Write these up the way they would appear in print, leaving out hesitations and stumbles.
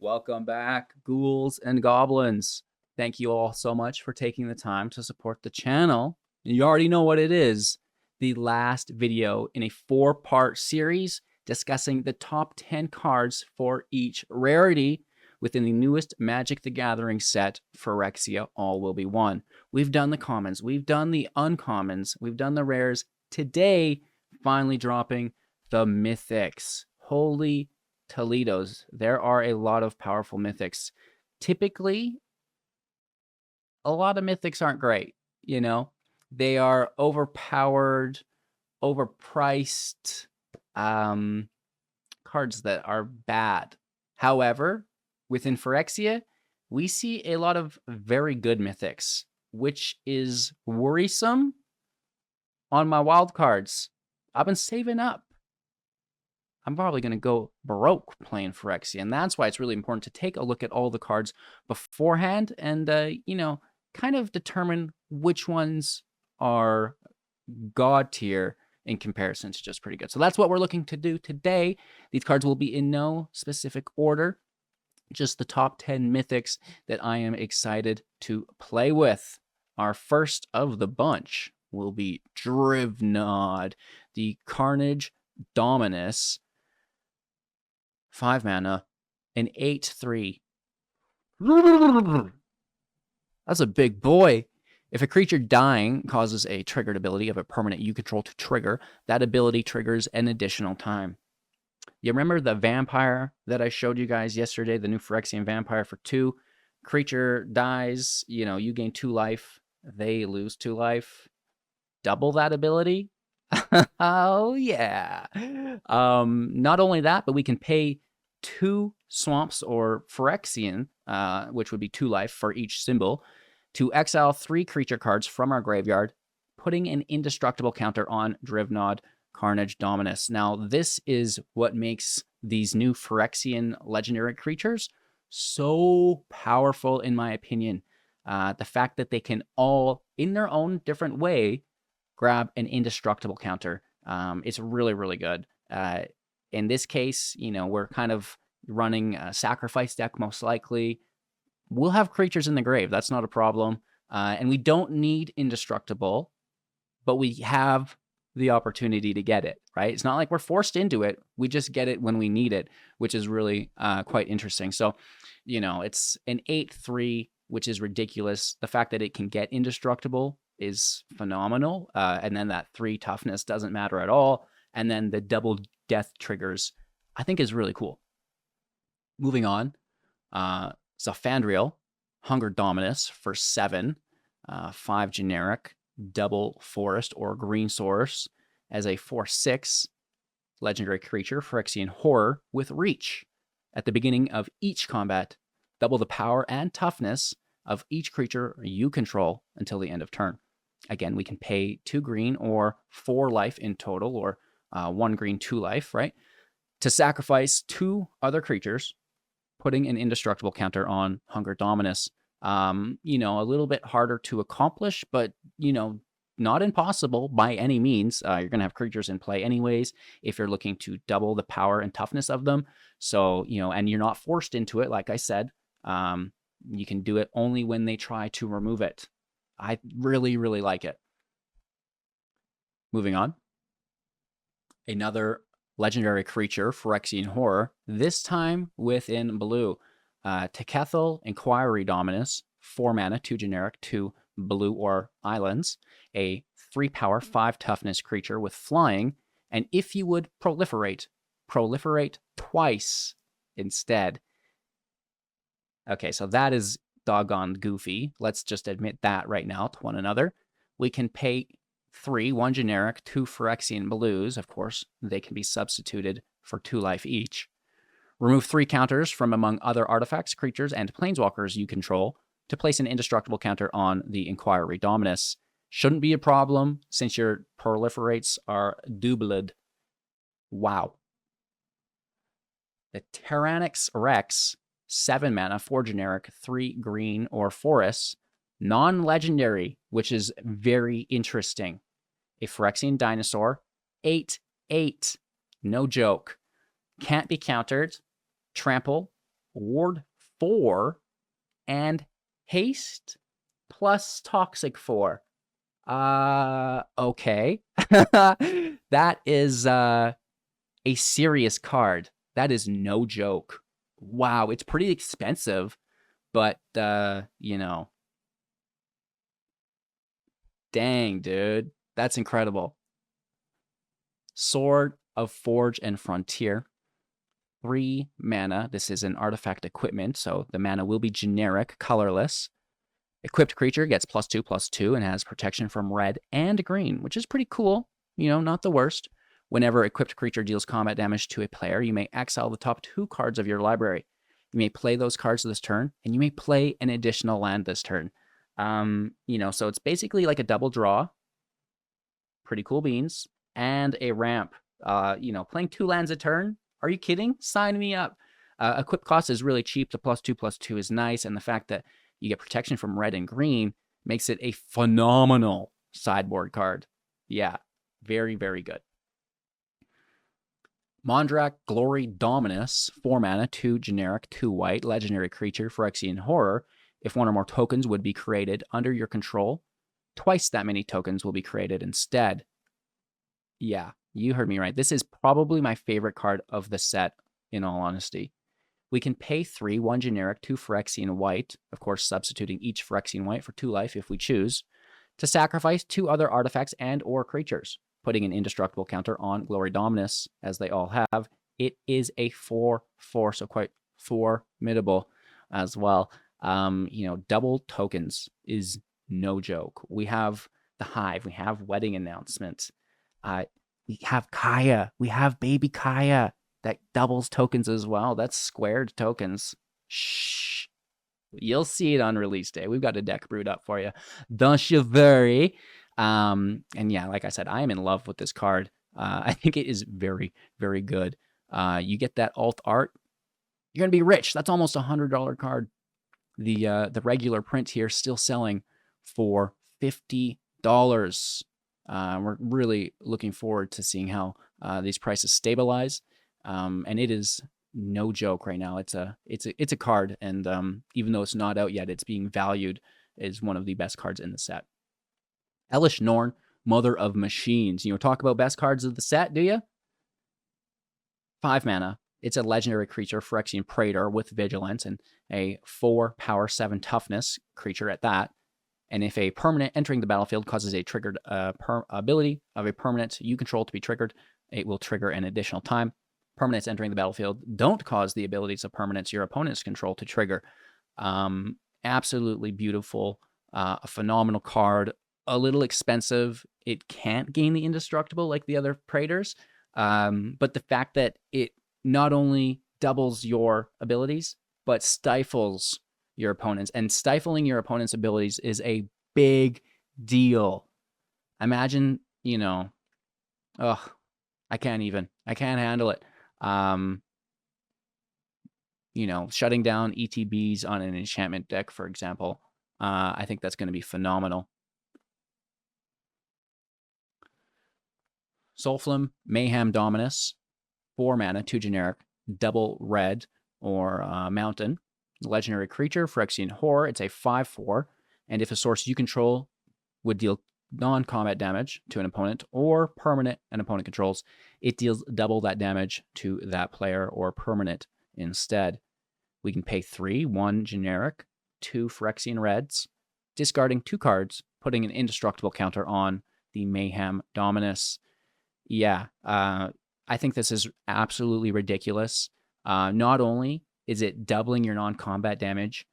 Welcome back, ghouls and goblins. Thank you all so much for taking the time to support the channel. You already know what it is. The last video in a 4-part series discussing the top 10 cards for each rarity within the newest Magic the Gathering set, Phyrexia All Will Be One. We've done the commons, we've done the uncommons, we've done the rares. Today, finally dropping the mythics. Holy Toledo's. There are a lot of powerful mythics. Typically, a lot of mythics aren't great, you know? They are overpowered, overpriced, cards that are bad. However, within Phyrexia, we see a lot of very good mythics, which is worrisome on my wild cards. I've been saving up. I'm probably going to go broke playing Phyrexia, and that's why it's really important to take a look at all the cards beforehand and, kind of determine which ones are god tier in comparison to just pretty good. So that's what we're looking to do today. These cards will be in no specific order, just the top 10 mythics that I am excited to play with. Our first of the bunch will be Drivnod, the Carnage Dominus. 5 mana, an 8/3. That's a big boy. If a creature dying causes a triggered ability of a permanent you control to trigger, that ability triggers an additional time. You remember the vampire that I showed you guys yesterday, the new Phyrexian vampire for 2? Creature dies, you gain 2 life, they lose 2 life. Double that ability? Oh, yeah. Not only that, but we can pay 2 swamps or Phyrexian, which would be 2 life for each symbol, to exile 3 creature cards from our graveyard, putting an indestructible counter on Drivnod Carnage Dominus. Now, this is what makes these new Phyrexian legendary creatures so powerful, in my opinion. The fact that they can all, in their own different way, grab an indestructible counter. It's really, really good. In this case, we're kind of running a sacrifice deck most likely. We'll have creatures in the grave. That's not a problem. And we don't need indestructible, but we have the opportunity to get it, right? It's not like we're forced into it. We just get it when we need it, which is really quite interesting. So, it's an 8/3, which is ridiculous. The fact that it can get indestructible is phenomenal. And then that 3 toughness doesn't matter at all. And then the double death triggers, I think, is really cool. Moving on, Zafandriel, Hunger Dominus for 7, 5 generic, double forest or green source as a 4/6 legendary creature, Phyrexian Horror with reach. At the beginning of each combat, double the power and toughness of each creature you control until the end of turn. Again, we can pay 2 green or 4 life in total, or 1 green, 2 life, right? To sacrifice 2 other creatures, putting an indestructible counter on Hunger Dominus. A little bit harder to accomplish, but, not impossible by any means. You're going to have creatures in play anyways if you're looking to double the power and toughness of them. So, and you're not forced into it, like I said. You can do it only when they try to remove it. I really, really like it. Moving on. Another legendary creature, Phyrexian Horror, this time within blue. Tekethel Inquiry Dominus, 4 mana, 2 generic, 2 blue or islands. A 3 power, 5 toughness creature with flying. And if you would proliferate twice instead. Okay, so that is doggone goofy. Let's just admit that right now to one another. We can pay 3, 1 generic, 2 Phyrexian blues. Of course, they can be substituted for 2 life each. Remove 3 counters from among other artifacts, creatures, and planeswalkers you control to place an indestructible counter on the Inquiry Dominus. Shouldn't be a problem since your proliferates are doubled. Wow. The Tyrannix Rex, 7 mana, 4 generic, 3 green or forest, non-legendary, which is very interesting. A Phyrexian dinosaur, 8/8, no joke. Can't be countered, trample, Ward 4, and Haste plus Toxic 4. Okay. That is a serious card. That is no joke. Wow, it's pretty expensive, but you know, dang, dude. That's incredible. Sword of Forge and Frontier. 3 mana. This is an artifact equipment, so the mana will be generic, colorless. Equipped creature gets +2/+2 and has protection from red and green, which is pretty cool. You know, not the worst. Whenever equipped creature deals combat damage to a player, you may exile the top 2 cards of your library. You may play those cards this turn, and you may play an additional land this turn. You know, so it's basically like a double draw. Pretty cool beans. And a ramp. You know, playing 2 lands a turn? Are you kidding? Sign me up. Equip cost is really cheap. The +2/+2 is nice, and the fact that you get protection from red and green makes it a phenomenal sideboard card. Yeah, very, very good. Mondrak Glory Dominus, 4 mana, 2 generic, 2 white, legendary creature, Phyrexian Horror. If 1 or more tokens would be created under your control, twice that many tokens will be created instead. Yeah, you heard me right. This is probably my favorite card of the set, in all honesty. We can pay 3, 1 generic, 2 Phyrexian white, of course substituting each Phyrexian white for 2 life if we choose, to sacrifice 2 other artifacts and or creatures, putting an indestructible counter on Glory Dominus, as they all have. It is a 4/4, so quite formidable as well. You know, double tokens is no joke. We have the Hive, we have Wedding Announcement, we have Kaya, we have Baby Kaya that doubles tokens as well. That's squared tokens. Shh. You'll see it on release day. We've got a deck brewed up for you. Don't you worry. And yeah, like I said, I am in love with this card. I think it is very, very good. You get that alt art, you're gonna be rich. That's almost $100 card. The regular print here still selling for $50. We're really looking forward to seeing how these prices stabilize. And it is no joke right now. It's a card, and even though it's not out yet, it's being valued as one of the best cards in the set. Elish Norn, Mother of Machines. You know, talk about best cards of the set, do you? 5 mana. It's a legendary creature, Phyrexian Praetor with Vigilance, and a 4 power 7 toughness creature at that. And if a permanent entering the battlefield causes a triggered ability of a permanent you control to be triggered, it will trigger an additional time. Permanents entering the battlefield don't cause the abilities of permanents your opponents control to trigger. Absolutely beautiful, a phenomenal card, a little expensive. It can't gain the indestructible like the other Praetors, but the fact that it not only doubles your abilities, but stifles your opponents, and stifling your opponent's abilities is a big deal. Imagine, you know, I can't handle it. You know, shutting down ETBs on an enchantment deck, for example. I think that's going to be phenomenal. Soulflame Mayhem Dominus, 4 mana, 2 generic, double red or mountain. Legendary creature, Phyrexian Horror. It's a 5/4, and if a source you control would deal non-combat damage to an opponent or permanent an opponent controls, it deals double that damage to that player or permanent instead. We can pay 3, 1 generic, 2 Phyrexian reds, discarding 2 cards, putting an indestructible counter on the Mayhem Dominus. Yeah, I think this is absolutely ridiculous. Not only is it doubling your non-combat damage,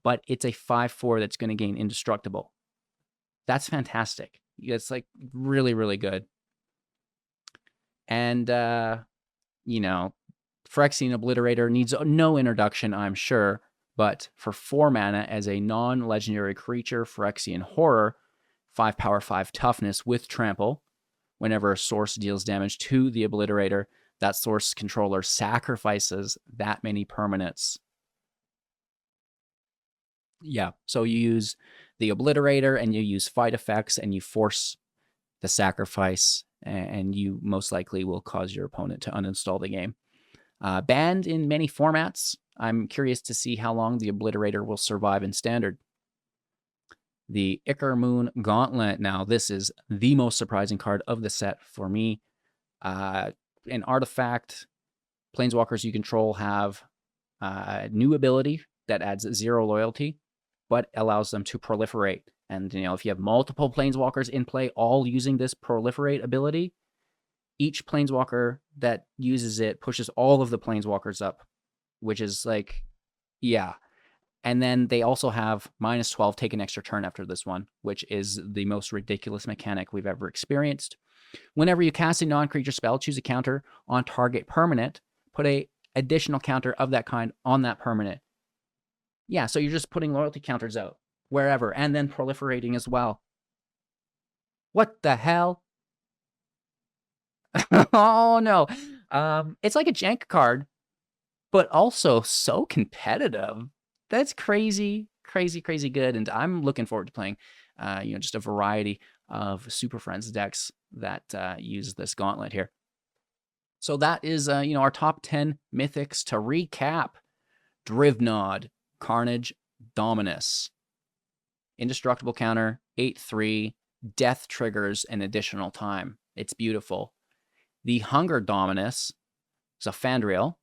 but it's a 5/4 that's going to gain indestructible. That's fantastic. It's like really, really good. And, you know, Phyrexian Obliterator needs no introduction, I'm sure, but for 4 mana as a non-legendary creature, Phyrexian Horror, 5 power, 5 toughness with trample. Whenever a source deals damage to the Obliterator, that source controller sacrifices that many permanents. Yeah, so you use the Obliterator and you use fight effects and you force the sacrifice, and you most likely will cause your opponent to uninstall the game. Banned in many formats, I'm curious to see how long the Obliterator will survive in Standard. The Icar Moon Gauntlet. Now, this is the most surprising card of the set for me. An artifact, planeswalkers you control have a new ability that adds 0 loyalty, but allows them to proliferate. And, if you have multiple planeswalkers in play, all using this proliferate ability, each planeswalker that uses it pushes all of the planeswalkers up, which is like, yeah. And then they also have -12, take an extra turn after this one, which is the most ridiculous mechanic we've ever experienced. Whenever you cast a non-creature spell, choose a counter on target permanent, put a additional counter of that kind on that permanent. Yeah, so you're just putting loyalty counters out wherever, and then proliferating as well. What the hell? Oh, no. It's like a jank card, but also so competitive. That's crazy, crazy, crazy good. And I'm looking forward to playing, just a variety of Super Friends decks that use this gauntlet here. So that is, our top 10 mythics. To recap: Drivnod, Carnage, Dominus, indestructible counter, 8/3, death triggers an additional time. It's beautiful. The Hunger Dominus is a Fandriel,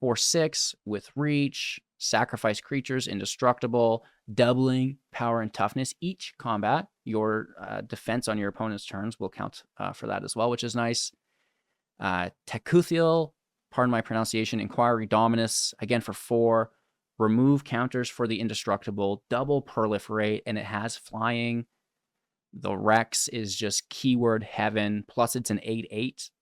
4/6 with reach, sacrifice creatures, indestructible, doubling power and toughness each combat. Your defense on your opponent's turns will count for that as well, which is nice. Tekuthiel, pardon my pronunciation, Inquiry Dominus, again for 4. Remove counters for the indestructible, double proliferate, and it has flying. The Rex is just keyword heaven, plus it's an 8/8.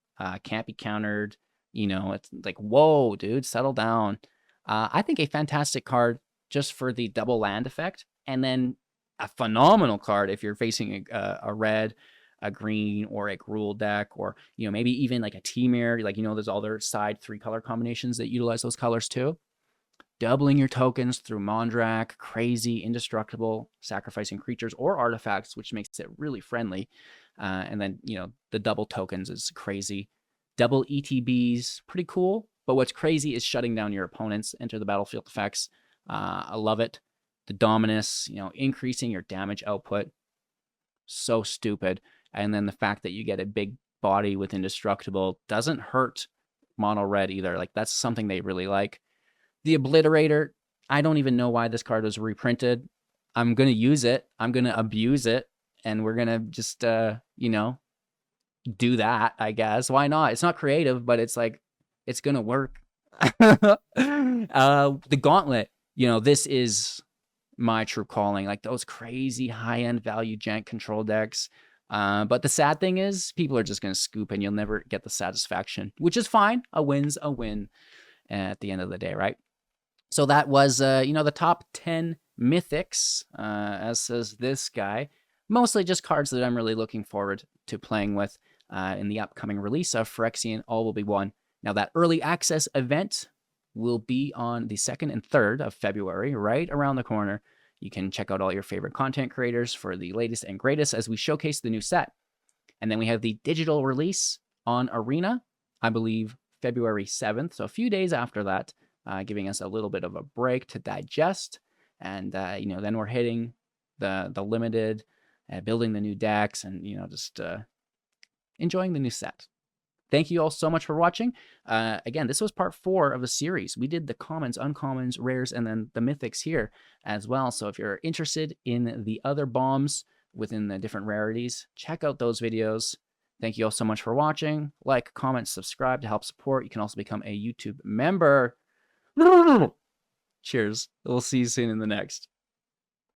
Can't be countered. It's like, whoa, dude, settle down. I think a fantastic card just for the double land effect, and then a phenomenal card if you're facing a red, a green, or a Gruul deck, or maybe even like a Temur. Like, there's all their side 3-color combinations that utilize those colors too. Doubling your tokens through Mondrak, crazy, indestructible, sacrificing creatures or artifacts, which makes it really friendly. And then, the double tokens is crazy. Double ETBs, pretty cool. But what's crazy is shutting down your opponent's enter the battlefield effects. I love it. The Dominus, increasing your damage output. So stupid. And then the fact that you get a big body with indestructible doesn't hurt mono red either. Like, that's something they really like. The Obliterator, I don't even know why this card was reprinted. I'm going to use it. I'm going to abuse it. And we're going to just, do that, I guess. Why not? It's not creative, but it's like, it's going to work. The Gauntlet, this is my true calling. Like those crazy high-end value jank control decks. But the sad thing is people are just going to scoop and you'll never get the satisfaction, which is fine. A win's a win at the end of the day, right? So that was, the top 10 mythics, as says this guy. Mostly just cards that I'm really looking forward to playing with in the upcoming release of Phyrexia All Will Be One. Now, that early access event will be on the 2nd and 3rd of February, right around the corner. You can check out all your favorite content creators for the latest and greatest as we showcase the new set. And then we have the digital release on Arena, I believe February 7th, so a few days after that, giving us a little bit of a break to digest. And, then we're hitting the limited, building the new decks, and, just enjoying the new set. Thank you all so much for watching. Again, this was part 4 of a series. We did the commons, uncommons, rares, and then the mythics here as well. So if you're interested in the other bombs within the different rarities, check out those videos. Thank you all so much for watching. Like, comment, subscribe to help support. You can also become a YouTube member. Cheers. We'll see you soon in the next.